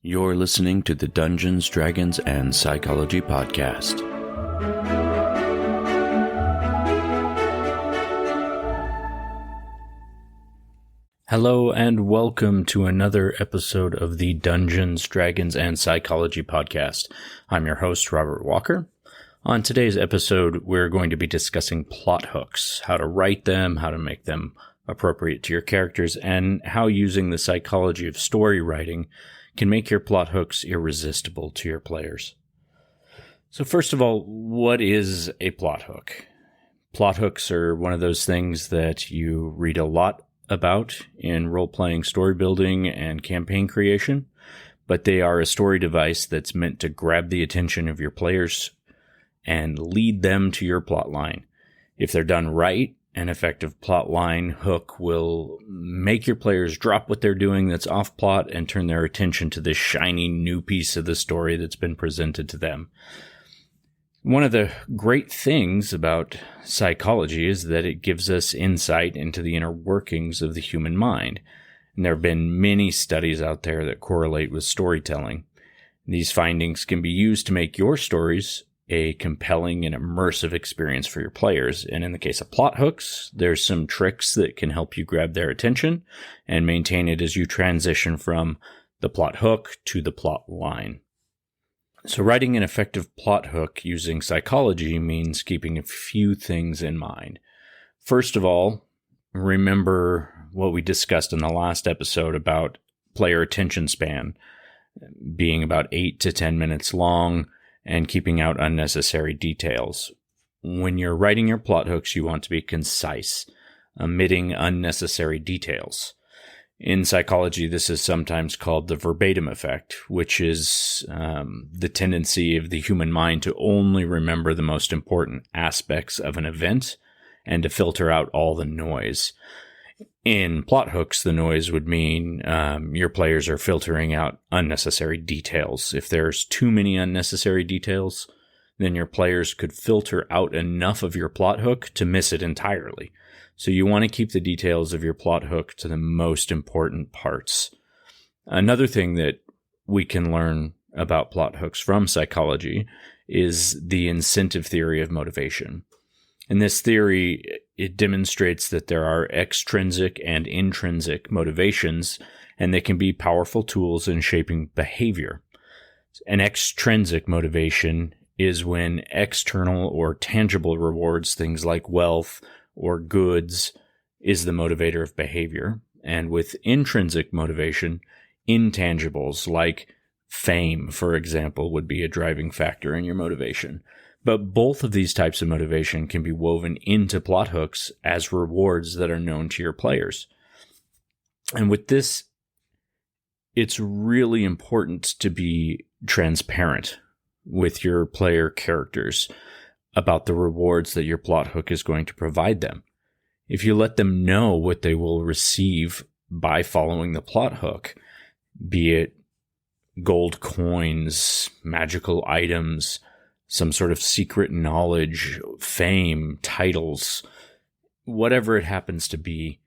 You're listening to the Dungeons, Dragons, and Psychology Podcast. Hello and welcome to another episode of the Dungeons, Dragons, and Psychology Podcast. I'm your host, Robert Walker. On today's episode, we're going to be discussing plot hooks, how to write them, how to make them appropriate to your characters, and how using the psychology of story writing can make your plot hooks irresistible to your players. So first of all, what is a plot hook? Plot hooks are one of those things that you read a lot about in role-playing story building and campaign creation, but they are a story device that's meant to grab the attention of your players and lead them to your plot line. If they're done right, an effective plot line hook will make your players drop what they're doing that's off plot and turn their attention to this shiny new piece of the story that's been presented to them. One of the great things about psychology is that it gives us insight into the inner workings of the human mind. And there have been many studies out there that correlate with storytelling. These findings can be used to make your stories a compelling and immersive experience for your players. And in the case of plot hooks, there's some tricks that can help you grab their attention and maintain it as you transition from the plot hook to the plot line. So writing an effective plot hook using psychology means keeping a few things in mind. First of all, remember what we discussed in the last episode about player attention span being about 8 to 10 minutes long, and keeping out unnecessary details. When you're writing your plot hooks, you want to be concise, omitting unnecessary details. In psychology, this is sometimes called the verbatim effect, which is the tendency of the human mind to only remember the most important aspects of an event and to filter out all the noise. In plot hooks, the noise would mean your players are filtering out unnecessary details. If there's too many unnecessary details, then your players could filter out enough of your plot hook to miss it entirely. So you want to keep the details of your plot hook to the most important parts. Another thing that we can learn about plot hooks from psychology is the incentive theory of motivation. In this theory, it demonstrates that there are extrinsic and intrinsic motivations, and they can be powerful tools in shaping behavior. An extrinsic motivation is when external or tangible rewards, things like wealth or goods, is the motivator of behavior. And with intrinsic motivation, intangibles like fame, for example, would be a driving factor in your motivation. But both of these types of motivation can be woven into plot hooks as rewards that are known to your players. And with this, it's really important to be transparent with your player characters about the rewards that your plot hook is going to provide them. If you let them know what they will receive by following the plot hook, be it gold coins, magical items, some sort of secret knowledge, fame, titles, whatever it happens to be,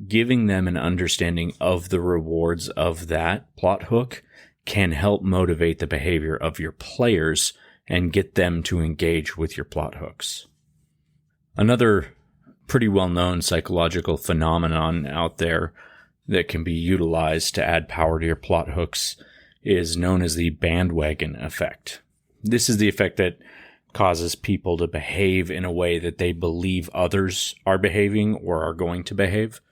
giving them an understanding of the rewards of that plot hook can help motivate the behavior of your players and get them to engage with your plot hooks. Another pretty well-known psychological phenomenon out there that can be utilized to add power to your plot hooks is known as the bandwagon effect. This is the effect that causes people to behave in a way that they believe others are behaving or are going to behave.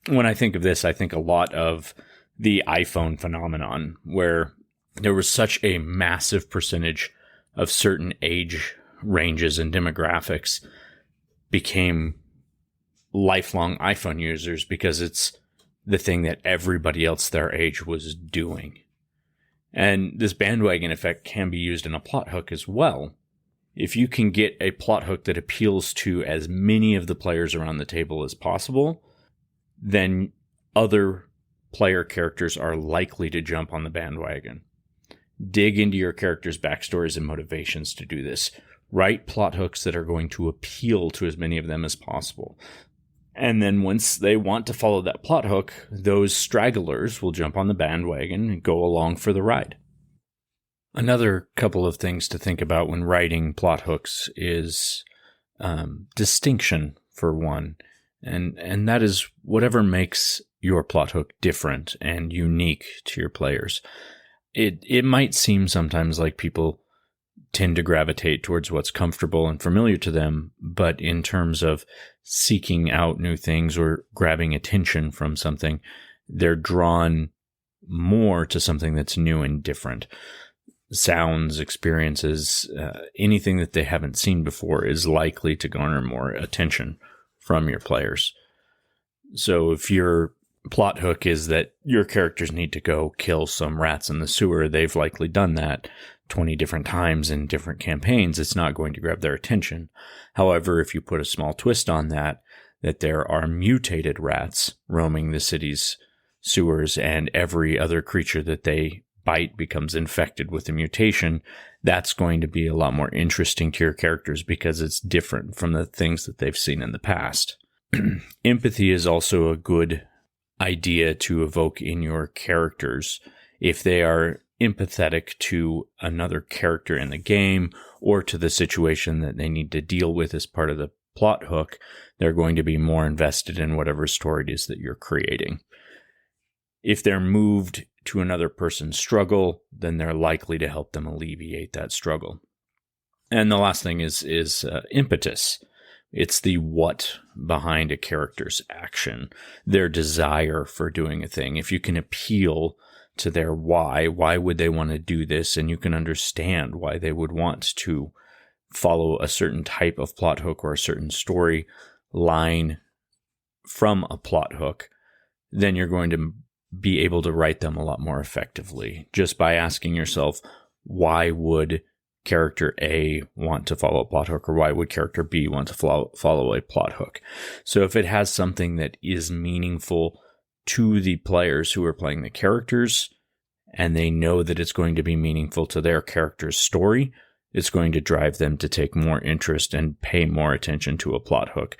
When I think of this, I think a lot of the iPhone phenomenon, where there was such a massive percentage of certain age ranges and demographics became lifelong iPhone users because it's the thing that everybody else their age was doing. And this bandwagon effect can be used in a plot hook as well. If you can get a plot hook that appeals to as many of the players around the table as possible, then other player characters are likely to jump on the bandwagon. Dig into your characters' backstories and motivations to do this. Write plot hooks that are going to appeal to as many of them as possible. And then once they want to follow that plot hook, those stragglers will jump on the bandwagon and go along for the ride. Another couple of things to think about when writing plot hooks is distinction, for one. And that is whatever makes your plot hook different and unique to your players. It might seem sometimes like people tend to gravitate towards what's comfortable and familiar to them, but in terms of seeking out new things or grabbing attention from something, they're drawn more to something that's new and different. Sounds, experiences, anything that they haven't seen before is likely to garner more attention from your players. So if your plot hook is that your characters need to go kill some rats in the sewer, they've likely done that 20 different times in different campaigns. It's not going to grab their attention. However, if you put a small twist on that there are mutated rats roaming the city's sewers and every other creature that they bite becomes infected with the mutation, that's going to be a lot more interesting to your characters because it's different from the things that they've seen in the past. Empathy is also a good idea to evoke in your characters. If they are empathetic to another character in the game or to the situation that they need to deal with as part of the plot hook, they're going to be more invested in whatever story it is that you're creating. If they're moved to another person's struggle, then they're likely to help them alleviate that struggle. And the last thing is impetus. It's the what behind a character's action, their desire for doing a thing. If you can appeal to their why would they want to do this? And you can understand why they would want to follow a certain type of plot hook or a certain story line from a plot hook, then you're going to be able to write them a lot more effectively just by asking yourself, why would character A want to follow a plot hook, or why would character B want to follow a plot hook? So if it has something that is meaningful to the players who are playing the characters, and they know that it's going to be meaningful to their character's story, it's going to drive them to take more interest and pay more attention to a plot hook.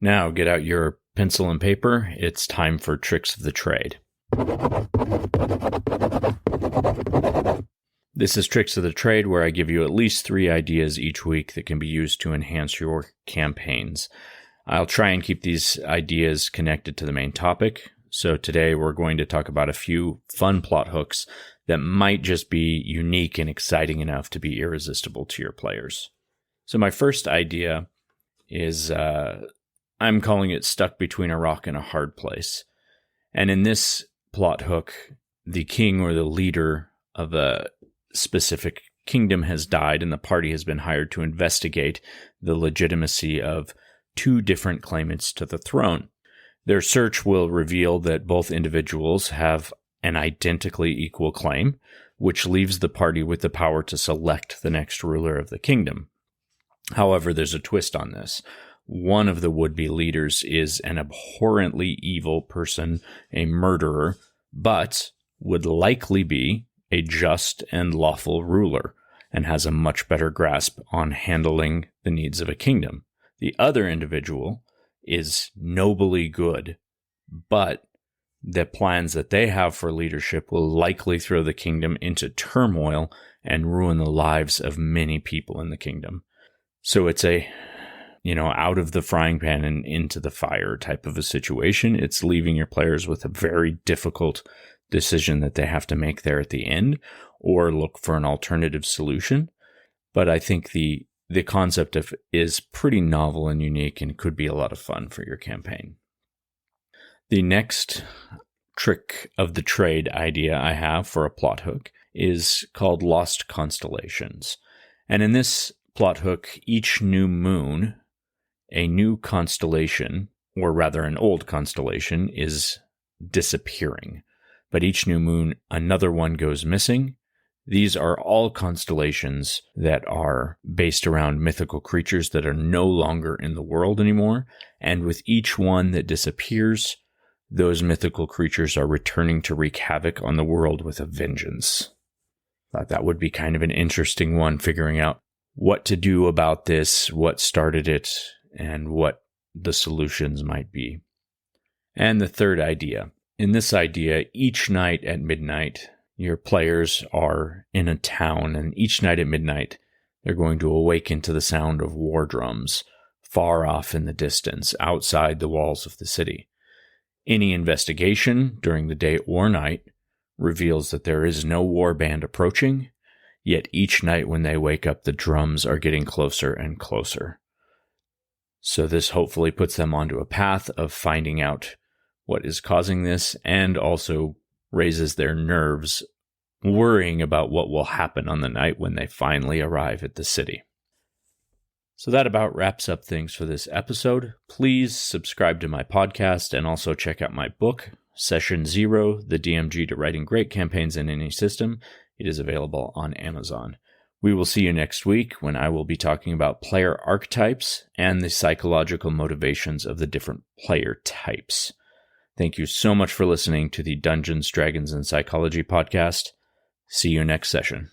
Now, get out your pencil and paper. It's time for Tricks of the Trade. This is Tricks of the Trade, where I give you at least 3 ideas each week that can be used to enhance your campaigns. I'll try and keep these ideas connected to the main topic. So today we're going to talk about a few fun plot hooks that might just be unique and exciting enough to be irresistible to your players. So my first idea is, I'm calling it Stuck Between a Rock and a Hard Place. And in this plot hook, the king or the leader of a specific kingdom has died, and the party has been hired to investigate the legitimacy of 2 different claimants to the throne. Their search will reveal that both individuals have an identically equal claim, which leaves the party with the power to select the next ruler of the kingdom. However, there's a twist on this. One of the would-be leaders is an abhorrently evil person, a murderer, but would likely be a just and lawful ruler and has a much better grasp on handling the needs of a kingdom. The other individual is nobly good, but the plans that they have for leadership will likely throw the kingdom into turmoil and ruin the lives of many people in the kingdom. So it's a, out of the frying pan and into the fire type of a situation. It's leaving your players with a very difficult decision that they have to make there at the end, or look for an alternative solution. But I think the concept is pretty novel and unique and could be a lot of fun for your campaign. The next trick of the trade idea I have for a plot hook is called Lost Constellations. And in this plot hook, each new moon, a new constellation, or rather an old constellation, is disappearing. But each new moon, another one goes missing. These are all constellations that are based around mythical creatures that are no longer in the world anymore. And with each one that disappears, those mythical creatures are returning to wreak havoc on the world with a vengeance. Thought that would be kind of an interesting one, figuring out what to do about this, what started it, and what the solutions might be. And the third idea. In this idea, each night at midnight, your players are in a town, and each night at midnight, they're going to awaken to the sound of war drums far off in the distance, outside the walls of the city. Any investigation during the day or night reveals that there is no war band approaching, yet each night when they wake up, the drums are getting closer and closer. So this hopefully puts them onto a path of finding out what is causing this, and also raises their nerves, worrying about what will happen on the night when they finally arrive at the city. So that about wraps up things for this episode. Please subscribe to my podcast and also check out my book, Session Zero, The DMG to Writing Great Campaigns in Any System. It is available on Amazon. We will see you next week when I will be talking about player archetypes and the psychological motivations of the different player types. Thank you so much for listening to the Dungeons, Dragons, and Psychology podcast. See you next session.